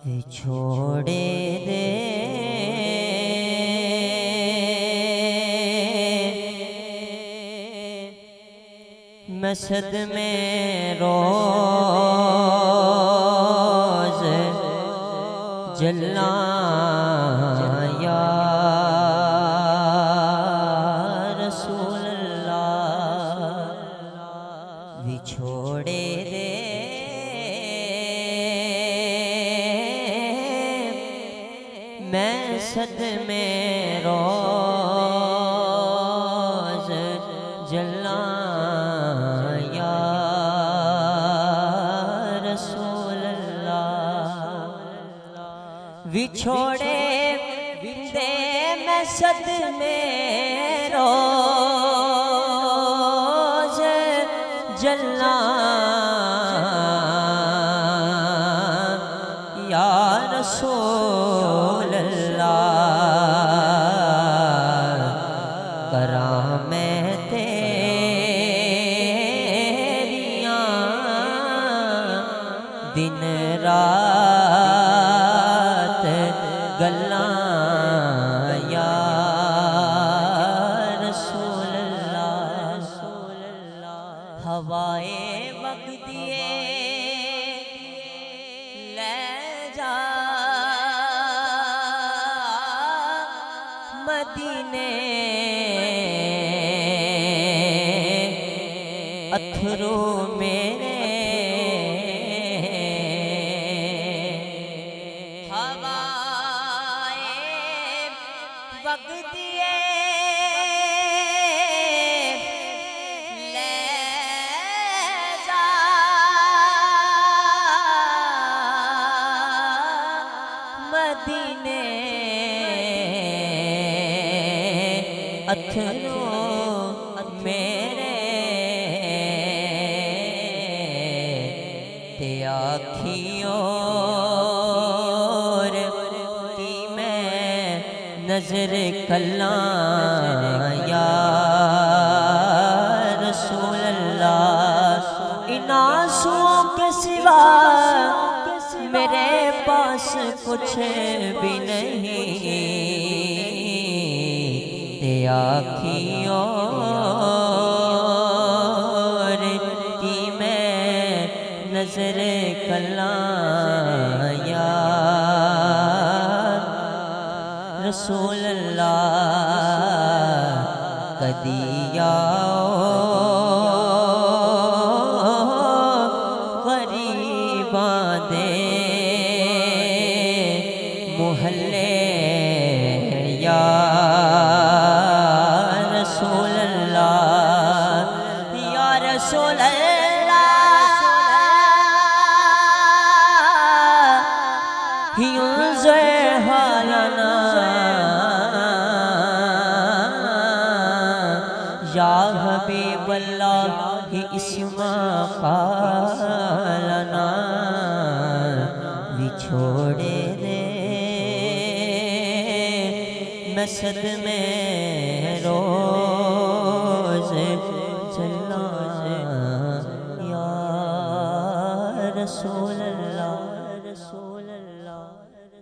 छोड़े दे मैं सदमे रोज जला या रसूल अल्लाह बिछोड़े दे मैं सदमे रोज जला या रसूल अल्लाह बिछोड़े दे मैं सदमे रोज जला या रसूल करा मैं तेरियां दिन रात गल्लां या रसूल अल्लाह हवाए वगदिए ले जा मदीने अथरू मेरे हवाए वगदिए ले जा मदीने अथरू मेरे ते आखियों की मैं नजर कल्लां या रसूल अल्लाह इन आंसुओं के सिवा मेरे पास कुछ भी नहीं ते आखियों की मैं नजर कल्लां या रसूल अल्लाह कदिया गरीबा दे मुहल्ले या रसूल अल्लाह या रसूल अल्लाह हालना या हबीब अल्लाह इस्मा कालना बिछोड़े दे मैं सदमे रोज चला या रसूल